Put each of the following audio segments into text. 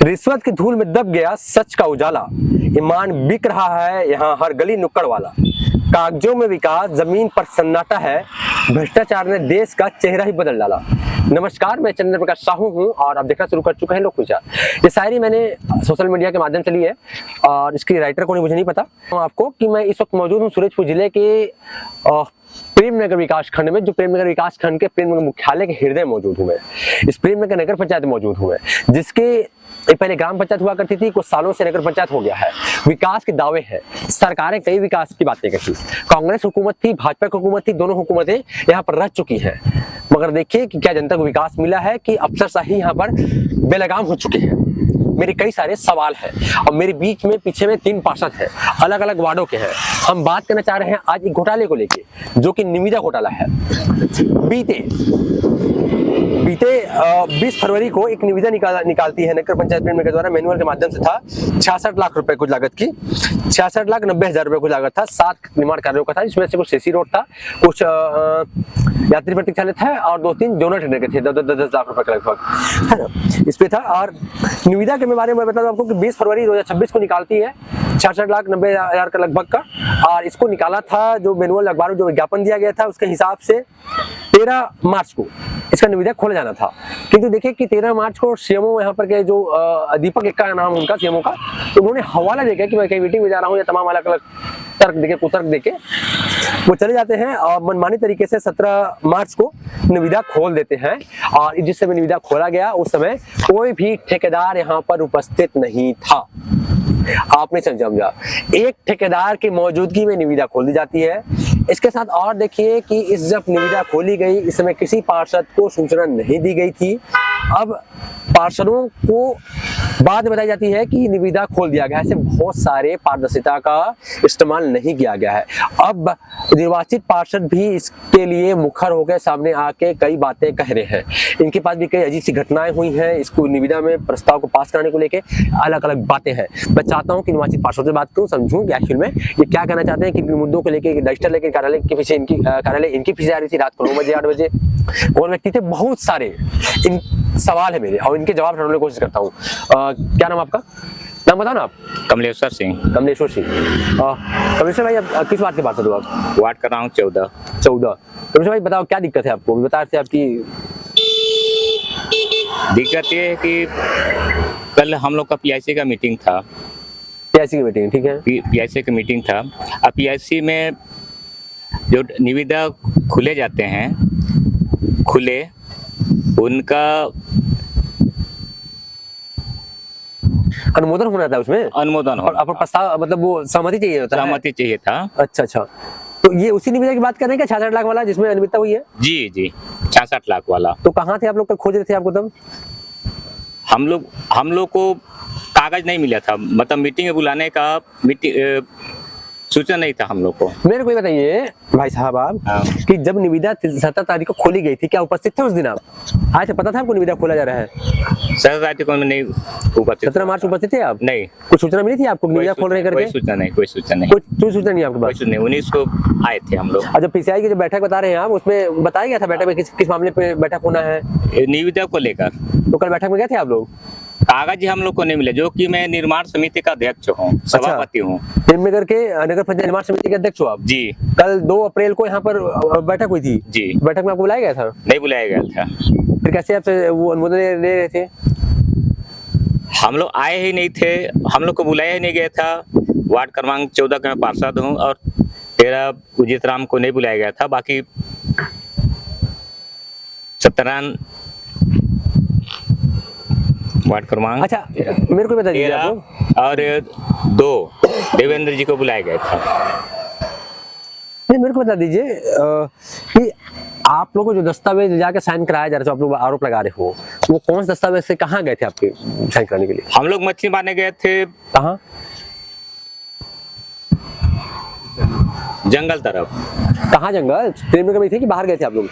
रिश्वत की धूल में दब गया सच का उजाला, ईमान बिक रहा है यहाँ हर गली नुक्कड़ वाला। कागजों में विकास, जमीन पर सन्नाटा है, भ्रष्टाचार ने देश का चेहरा ही बदल डाला। नमस्कार, मैं चंद्र प्रकाश साहू हूँ और आप देखना शुरू कर चुके हैं लोक विचार। ये शायरी मैंने सोशल मीडिया के माध्यम से ली है और इसकी राइटर को मुझे नहीं पता। आपको कि मैं इस वक्त मौजूद हूँ सूरजपुर जिले के प्रेमनगर विकास खंड में, जो प्रेमनगर विकास खंड के प्रेमनगर मुख्यालय के हृदय मौजूद हूँ मैं। इस प्रेमनगर नगर पंचायत मौजूद हूँ मैं, जिसके पहले ग्राम पंचायत हुआ करती थी, कुछ सालों से नगर पंचायत हो गया है। विकास के दावे हैं, सरकारें कई विकास की बातें करती, कांग्रेस हुकूमत थी, भाजपा की हुकूमत थी, दोनों हुकूमतें यहाँ पर रह चुकी हैं, मगर देखिए कि क्या जनता को विकास मिला है कि अफसरशाही यहाँ पर बेलगाम हो चुके हैं। मेरे कई सारे सवाल हैं और मेरे बीच में पीछे में 3 पार्षद हैं, अलग अलग वार्डों के हैं। हम बात करना चाह रहे हैं आज एक घोटाले को लेके, जो कि निविदा घोटाला है। बीते 20 फरवरी को एक निविदा निकालती है नगर पंचायत प्रेमनगर के द्वारा, मैनुअल के माध्यम से था। 66 लाख रुपए कुछ लागत की, 66,90,000 रुपए कुछ लागत था। 7 निर्माण कार्यों का था, जिसमें से कुछ सीसी रोड था, कुछ यात्री प्रतीक्षालय था और 2-3 जोनल टेंडर के थे 10 लाख रुपए के लगभग, है ना, इस पे था। और निविदा के बारे में बता दूं आपको कि 20 फरवरी 2026 को निकालती है 66,90,000 का लगभग का, और इसको निकाला था जो मैनुअल अखबार में जो विज्ञापन दिया गया था उसके हिसाब से 13 मार्च को इसका निविदा खोला जाना था। किंतु देखिए कि 13 मार्च को सीएमओ यहाँ पर के जो दीपक एक्का का नाम उनका सीएमओ का, तो उन्होंने हवाला देकर कि मैं कहीं मीटिंग में जा रहा हूँ या तमाम अलग अलग तर्क देके कुतर्क देके वो चले जाते हैं और मनमानी तरीके से 17 मार्च को निविदा खोल देते हैं। और जिस समय निविदा खोला गया उस समय कोई भी ठेकेदार यहाँ पर उपस्थित नहीं था। आपने समझा, एक ठेकेदार की मौजूदगी में निविदा खोल दी जाती है। इसके साथ और देखिए कि इस जब निविदा खोली गई इस समय किसी पार्षद को सूचना नहीं दी गई थी। अब पार्षदों को बाद में बताई जाती है कि निविदा खोल दिया गया है। ऐसे बहुत सारे पारदर्शिता का इस्तेमाल नहीं किया गया है। अब निर्वाचित पार्षद भी इसके लिए मुखर होकर सामने आके कई बातें कह रहे हैं। इनके पास भी कई अजीब सी घटनाएं हुई हैं। इसको निविदा में प्रस्ताव को पास कराने को लेकर अलग अलग बातें हैं। मैं चाहता हूँ कि निर्वाचित पार्षद से बात करूँ, समझूं कि आखिर में ये क्या कहना चाहते हैं, कि मुद्दों को लेकर रजिस्टर लेकर कार्यालय के पीछे इनकी पीछे आ रही थी रात को 9 बजे 8 बजे। कौन व्यक्ति थे, बहुत सारे इन सवाल है मेरे और इनके जवाब ढूंढने की कोशिश करता हूँ। क्या नाम आपका? नाम बताओ ना आप। कमलेश्वर सिंह। कमलेश्वर सिंह। कमलेश्वर भाई, आप किस बात के पार्षद हो आप? वार्ड कर रहा हूँ 14। कमलेश्वर भाई बताओ क्या दिक्कत है आपको? बता रहे थे आपकी दिक्कत ये है कि कल हम लोग का पीआईसी का मीटिंग था। पीआईसी की मीटिंग, ठीक है। पीआईसी का मीटिंग था। अब पीआईसी में जो निविदा खुले जाते हैं, खुले उनका अनुमोदन होना था उसमें, अनुमोदन हो, और प्रस्ताव मतलब वो सहमति चाहिए होता है। सहमति चाहिए था। अच्छा, तो ये उसी निविदा की बात कर रहे हैं क्या, 66 लाख वाला जिसमें अनियमितता हुई है? जी 66 लाख वाला। तो कहाँ थे आप लोग, कब खोज रहे थे आपको तब? हम लोग को कागज नहीं मिला था, मतलब मीटिंग में बुलाने का सूचना नहीं था हम लोग को। मेरे को ये बताइए भाई साहब आप, कि जब निविदा 17 तारीख को खोली गई थी, क्या उपस्थित थे उस दिन आप? आज पता था आपको निविदा खोला जा रहा है? 17 तारीख को नहीं उपस्थित। 17 मार्च उपस्थित थे आप? नहीं। कुछ सूचना मिली थी आपको निविदा खोल रहे करके? कोई सूचना नहीं। कोई सूचना नहीं आपके पास? 19 को आए थे हम लोग। और जब पीसीआई की जो बैठक बता रहे हैं आप, उसमें बताया गया था बैठक में किस मामले पे बैठक होना है? निविदा को लेकर। तो कल बैठक में गए थे आप लोग? कागज ही हम लोग को नहीं मिले, जो कि मैं निर्माण समिति का अध्यक्ष हूँ, सभापति हूँ। प्रेमनगर के नगर पंचायत निर्माण समिति के अध्यक्ष हो आप? जी। कल 2 अप्रैल को यहाँ पर बैठक हुई थी जी। बैठक में आपको बुलाया गया था? नहीं बुलाया गया था। फिर कैसे आपसे वो अनुमोदन ले रहे थे? हम लोग आए ही नहीं थे, हम लोग को बुलाया ही नहीं गया था। वार्ड क्रमांक 14 का मैं पार्षद हूँ और 13 उदित राम को नहीं बुलाया गया था। बाकी 17 वार्ड क्रमांक, अच्छा मेरे को बता दीजिए आप, और 2 देवेंद्र जी को बुलाया गया था। मेरे को बता दीजिए कि आप लोगों को जो दस्तावेज जाके साइन कराया जा रहा है, जो आप लोग आरोप लगा रहे हो, वो कौन सा दस्तावेज से कहाँ गए थे आपके साइन कराने के लिए? हम लोग मछली मारने गए थे। कहाँ? जंगल तरफ। कहाँ जंगल? प्रेमनगर में थे कि बाहर गए थे आप लोग?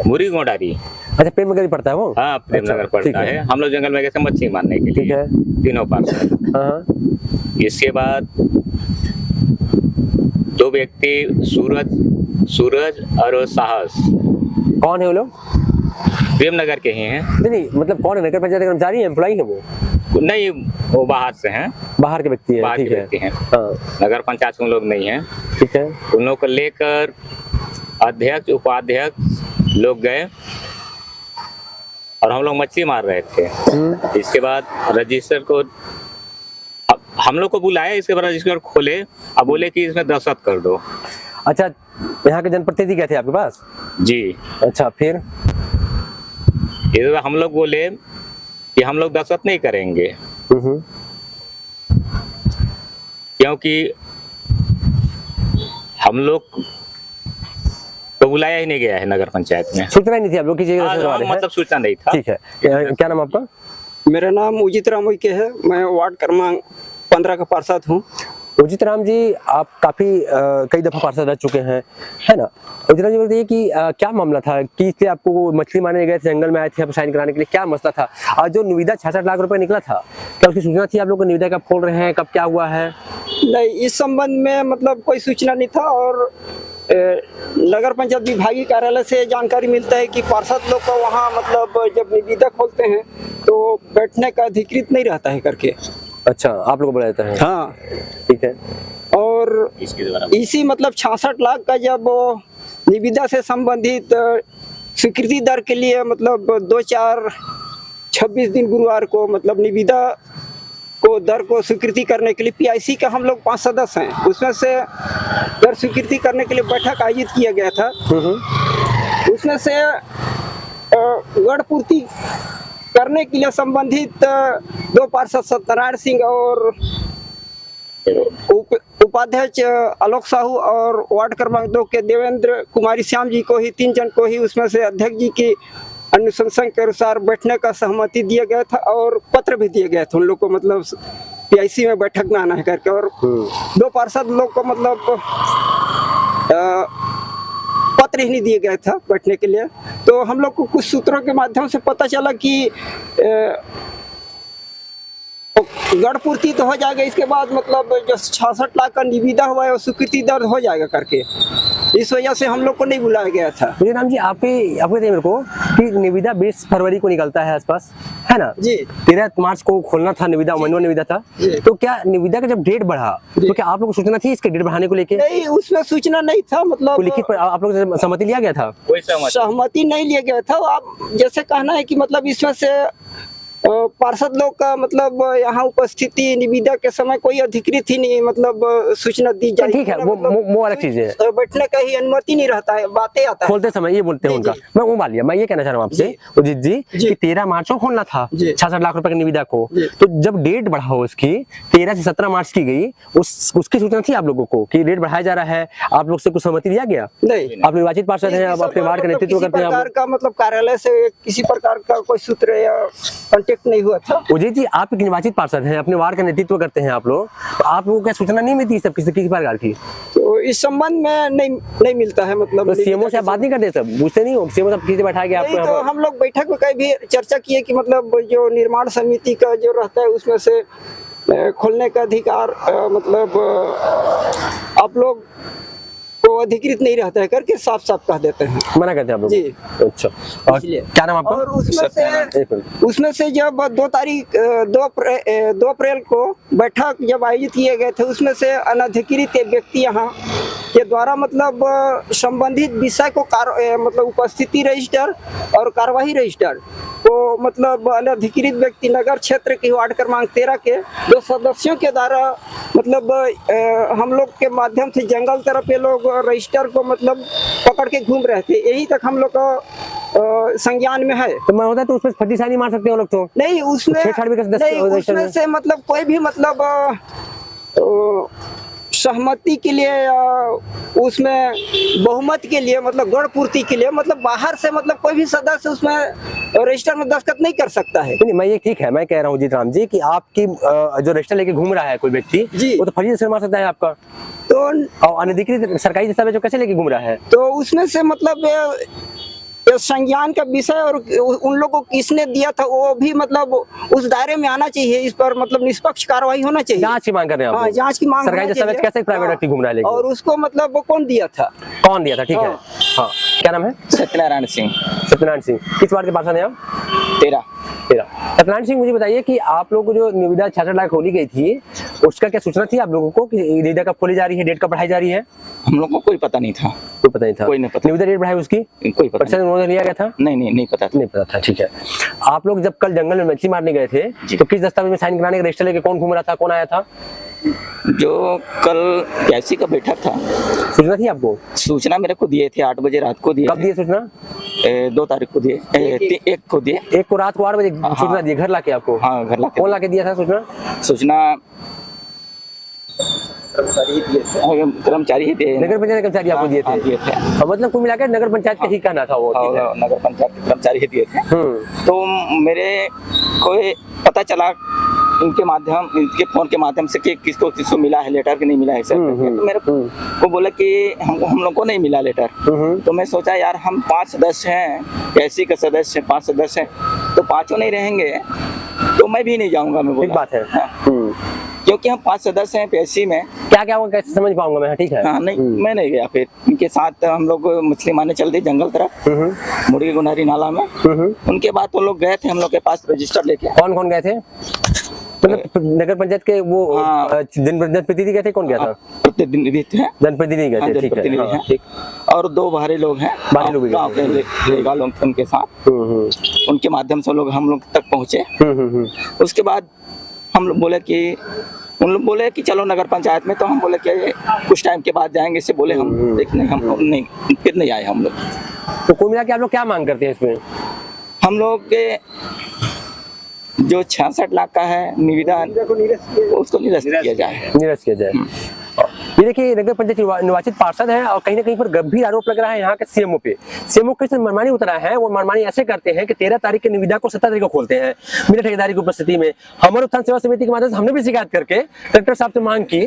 मुरी गोडारी। अच्छा, प्रेमनगर ही पड़ता है वो? हाँ, प्रेमनगर पड़ता है। हम लोग जंगल में गए थे मछली मारने के लिए। ठीक है। तीनों पार्षद। इसके बाद 2 व्यक्ति सूरज और साहस। कौन है वो लोग? प्रेमनगर के ही हैं। नहीं मतलब कौन है, नगर पंचायत कर्मचारी है, एम्प्लॉई है वो? नहीं, वो बाहर से हैं, बाहर के व्यक्ति है, बाहर ठीक के है। व्यक्ति हैं। हाँ नगर पंचायत के उन लोग नहीं हैं। ठीक है। उन लोग को लेकर अध्यक्ष उपाध्यक्ष लोग गए और हम लोग मछली मार रहे थे। इसके बाद रजिस्टर को हम लोग को बुलाया, इसके बाद रजिस्टर खोले, अब बोले कि इसमें दस्तखत कर दो। अच्छा, यहाँ के जनप्रतिनिधि गए थे आपके पास? जी। अच्छा, फिर? इस बार हम लोग बोले कि हम लोग दस्तखत नहीं करेंगे, क्योंकि हम लोग तो बुलाया ही नहीं गया है नगर पंचायत में। सूचना ही नहीं थी आप लोग की जगह से? मतलब सूचना नहीं था। ठीक है। क्या नाम आपका? मेरा नाम उजित राम उइके है, मैं वार्ड क्रमांक 15 का पार्षद हूँ। उजित राम जी, आप काफी कई दफा पार्षद रह चुके हैं, है ना? उजित राम जी बताइए कि क्या मामला था कि इसलिए आपको वो मछली मारने गए थे, जंगल में आए थे आप साइन कराने के लिए, क्या मसला था? और जो निविदा 66 लाख रुपए निकला था, क्या उसकी सूचना थी आप लोग को? निविदा कब खोल रहे हैं, कब क्या हुआ है? नहीं, इस संबंध में मतलब कोई सूचना नहीं था और नगर पंचायत विभागीय कार्यालय से जानकारी मिलता है कि पार्षद लोग को वहाँ मतलब जब निविदा खोलते हैं तो बैठने का अधिकृत नहीं रहता है करके। अच्छा, आप लोग को बुलाया जाता है? हाँ, ठीक है। और इसी मतलब 66 लाख का जब निविदा से संबंधित स्वीकृति दर के लिए मतलब 2-4-26 दिन गुरुवार को मतलब निविदा को दर को स्वीकृति करने के लिए पीआईसी का हम लोग 5 सदस्य हैं, उसमें से दर स्वीकृति करने के लिए बैठक आयोजित किया गया था। उसमें से गढ़ पूर्ति करने के लिए संबंधित 2 पार्षद सत्यनारायण सिंह और उपाध्यक्ष आलोक साहू और वार्ड क्रमांक 2 के देवेंद्र कुमारी श्याम जी को ही, 3 जन को ही उसमें से अध्यक्ष जी की अनुशंसा के अनुसार बैठने का सहमति दिया गया था और पत्र भी दिए गए थे उन लोग को, मतलब पीआईसी में बैठक में आना है करके। और 2 पार्षद लोग को मतलब पत्र ही नहीं दिए गए था बैठने के लिए। तो हम लोग को कुछ सूत्रों के माध्यम से पता चला कि गढ़ पूर्ति तो हो जाएगा, इसके बाद मतलब जो 66 लाख का निविदा हुआ है वो स्वीकृति दर हो जाएगा करके, इस वजह से हम लोग को नहीं बुलाया गया था। मुझे राम जी, आपको मेरे को कि निविदा 20 फरवरी को निकलता है आसपास, है ना जी? 13 मार्च को खोलना था निविदा, मैनुअल निविदा था। तो क्या निविदा का जब डेट बढ़ा तो क्या आप लोग को सूचना थी इसके डेट बढ़ाने को लेके? नहीं, उसमें सूचना नहीं था, मतलब लिखित पर आप लोग से सहमति लिया गया था? कोई सहमति नहीं लिया गया था। आप जैसे कहना है कि मतलब इसमें से पार्षद लोग का मतलब यहाँ उपस्थिति निविदा के समय कोई अधिकृत ही नहीं मतलब सूचना दी जाए। ठीक है, वो अलग चीज है, बैठने का ही अनुमति नहीं रहता है, बातें आता है खोलते समय ये बोलते हैं उनका। मैं वो मान लिया, मैं ये कहना चाह रहा हूँ आपसे उजित जी कि 13 मार्च को खोलना था 66 लाख रुपए की निविदा को, तो जब डेट बढ़ा उसकी 13 से 17 मार्च की गई, उसकी सूचना थी आप लोगों को कि डेट बढ़ाया जा रहा है? आप लोग से कुछ सहमति दिया गया? नहीं, आप निर्वाचित पार्षद हैं, आप अपने वार्ड का नेतृत्व करते हैं। का मतलब कार्यालय से किसी प्रकार का कोई सूत्र या कांटेक्ट नहीं हुआ था। उजित जी, आप एक निर्वाचित पार्षद हैं, अपने वार्ड का नेतृत्व करते हैं आप लोग, तो आप लोगों को क्या सूचना नहीं मिलती सब किसी प्रकार की? तो इस संबंध में नहीं मिलता है, मतलब तो सीएमओ से आप बात नहीं करते? सब पूछते नहीं हो? सीएमओ साहब किसी बैठा के आपको? तो हम लोग बैठक में कई भी चर्चा किए कि मतलब जो निर्माण समिति का जो रहता है उसमें से खोलने का अधिकार मतलब आप लोग को अधिकृत नहीं रहता है करके साफ साफ कह देते हैं, मना करते हैं आप लोग जी। अच्छा, और क्या नाम आपका? और उसमें से जब 2 अप्रैल को बैठक जब आयोजित किए गए थे, उसमें से अनधिकृत एक व्यक्ति यहाँ के द्वारा मतलब संबंधित विषय को मतलब उपस्थिति रजिस्टर और कार्यवाही रजिस्टर को मतलब अनधिकृत व्यक्ति नगर क्षेत्र के वार्ड क्रमांक 13 के 2 सदस्यों के द्वारा मतलब हम लोग के माध्यम से जंगल तरफ ये लोग रजिस्टर को मतलब पकड़ के घूम रहे थे, यही तक हम लोग का संज्ञान में है। तो मैं होता तो उसमें फटीसा नहीं मार सकते वो लोग? तो नहीं, उसमें से मतलब कोई भी मतलब सहमति के लिए उसमें बहुमत के लिए मतलब गढ़ पूर्ति के लिए मतलब बाहर से मतलब कोई भी सदस्य उसमें रजिस्टर में दस्तखत नहीं कर सकता है। नहीं, मैं ये ठीक है, मैं कह रहा हूँ जीत राम जी कि आपकी जो रजिस्टर लेके घूम रहा है कोई व्यक्ति, वो तो फर्जी से मार सकता है आपका। तो और अनधिकृत सरकारी दस्तावेज कैसे लेके घूम रहा है? तो उसमें से मतलब ये संज्ञान का विषय और उन लोगों को किसने दिया था वो भी मतलब उस दायरे में आना चाहिए। इस पर मतलब निष्पक्ष कार्रवाई होना चाहिए। जांच की मांग कर रहे हैं आप हाँ, लोग? जांच की मांग सरकारी होना दस्तावेज चाहिए। कैसे प्राइवेट व्यक्ति घूम रहा है लेकिन? और उसको मतलब वो कौन दिया था? कौन दिया था? ठीक है, हाँ। हाँ, क्या नाम है? सत्यनारायण सिंह। सत्यनारायण सिंह। किस वार्ड के पार्षद हैं आप? 13। सत्यनारायण सिंह, मुझे बताइए कि आप लोगों को जो निविदा 66 लाख खोली गई थी, उसका क्या सूचना थी आप लोगों को कि निविदा कब खोली जा रही है, डेट कब बढ़ाई जा रही है? हम लोग को कोई पता नहीं था। कोई पता नहीं था। कोई नहीं पता। निविदा डेट बढ़ाई उसकी कोई पता प्रतिशत उन्होंने लिया गया था? नहीं पता था। नहीं पता था। ठीक है, आप लोग जब कल जंगल में मछली मारने गए थे तो किस दस्तावेज में साइन कराने के रजिस्टर लेके कौन घूम रहा था, कौन आया था? जो कल कैसी का बैठक था, सूचना थी आपको? सूचना मेरे को दिए थे 8 बजे रात को दिए। कब दिए सूचना? 2 तारीख को दिए, 1 को दिए। एक को रात को 8 बजे सूचना दी, घर लाके आपको? हाँ, घर लाके। कौन लाके दिया था सूचना? सूचना कर्मचारी ही दिए। नगर पंचायत कर्मचारी आपको दिए थे? दिए थे। मतलब कुल मिलाकर नगर पंचायत का ही कहना था वो? ठीक है। नगर पंचायत के कर्मचारी ही दिए थे। तो मेरे को पता चला इनके माध्यम, इनके फोन के माध्यम से कि किसको किसको मिला है लेटर कि नहीं मिला है सर। तो मेरे को बोला कि हम लोग को नहीं मिला लेटर। तो मैं सोचा यार हम 5 सदस्य हैं, कैसी का सदस्य 5 सदस्य हैं, तो 5 नहीं रहेंगे तो मैं भी नहीं जाऊंगा। मैं बोला ठीक बात है। क्योंकि हम 5 सदस्य हैं पीएससी में। क्या क्या होगा कैसे समझ पाऊंगा मैं? ठीक है। हाँ, नहीं मैं नहीं गया। फिर इनके साथ हम लोग मछली मारने चल दिए जंगल तरफ, मुर्गी गुनारी नाला में। उनके बाद वो लोग गए थे हम लोग के पास रजिस्टर लेके। कौन कौन गए थे? मतलब नगर पंचायत के वो जनप्रतिनिधि गए थे? कौन गया था? प्रतिनिधि थे, जनप्रतिनिधि गए थे। ठीक है, जनप्रतिनिधि हाँ, हैं। ठीक। और 2 बाहरी लोग हैं, बाहरी लोग भी गाँव के लेगा लोग थे उनके साथ। उनके माध्यम से हम लोग तक पहुँचे। उसके बाद हम लोग बोले कि उन लोग बोले कि चलो नगर पंचायत में। तो हम बोले कि कुछ टाइम के बाद जाएंगे, इससे बोले हम देखने हम नहीं, फिर नहीं आए हम लोग। तो कुल मिला के आप लोग क्या मांग करते हैं इसमें? हम लोग के जो 66 लाख का है निविदा, उसको निरस्त किया जाए। निरस्त किया जाए। ये देखिए, नगर पंचायत निर्वाचित पार्षद हैं और कहीं ना कहीं पर गंभीर आरोप लग रहा है यहाँ के सीएमओ पे। सीएमओ के मनमानी उतरा है। वो मनमानी ऐसे करते हैं कि 13 तारीख की निविदा को 17 तारीख को खोलते हैं बिना ठेकेदारी की उपस्थिति में। हमारे उत्थान सेवा समिति के माध्यम से हमने भी शिकायत करके कलेक्टर साहब से मांग की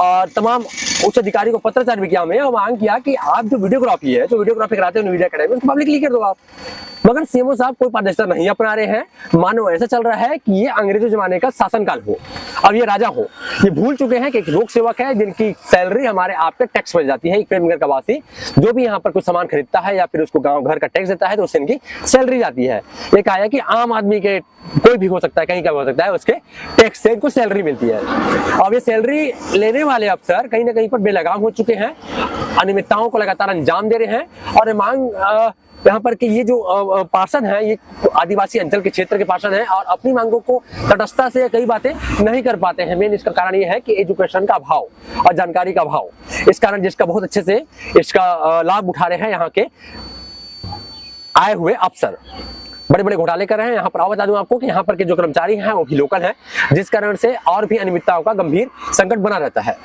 और तमाम उच्च अधिकारी को पत्राचार भी किया हमें, और मांग किया कि आप जो वीडियोग्राफी है, जो वीडियोग्राफी कराते हो निविदा अकेडमी, उसको पब्लिकली कर दो आप। मगर सीएमओ साहब कोई पारदर्शिता नहीं अपना रहे हैं। मानो ऐसा चल रहा है कि ये अंग्रेजों जमाने का शासनकाल हो, अब ये राजा हो। ये भूल चुके हैं कि एक लोक सेवक है जिनकी सैलरी हमारे आपके टैक्स बच जाती है। एक प्रेमनगर का वासी जो भी यहाँ पर कुछ सामान खरीदता है या फिर उसको गांव घर का टैक्स देता है तो उससे इनकी सैलरी जाती है। ये कहा है कि आम आदमी के कोई भी हो सकता है, कहीं का भी हो सकता है, उसके टैक्स से इनको सैलरी मिलती है। अब ये सैलरी लेने वाले अफसर कहीं ना कहीं पर बेलगाम हो चुके हैं, अनियमितताओं को लगातार अंजाम दे रहे हैं। और ये मांग यहाँ पर कि ये जो पार्षद हैं, ये आदिवासी अंचल के क्षेत्र के पार्षद हैं और अपनी मांगों को तटस्थता से कई बातें नहीं कर पाते हैं। मेन इसका कारण ये है कि एजुकेशन का अभाव और जानकारी का अभाव, इस कारण जिसका बहुत अच्छे से इसका लाभ उठा रहे हैं यहाँ के आए हुए अफसर, बड़े बड़े घोटाले कर रहे हैं यहाँ पर। और बता दूं आपको कि यहाँ पर के जो कर्मचारी हैं वो भी लोकल हैं, जिस कारण से और भी अनियमितताओं का गंभीर संकट बना रहता है।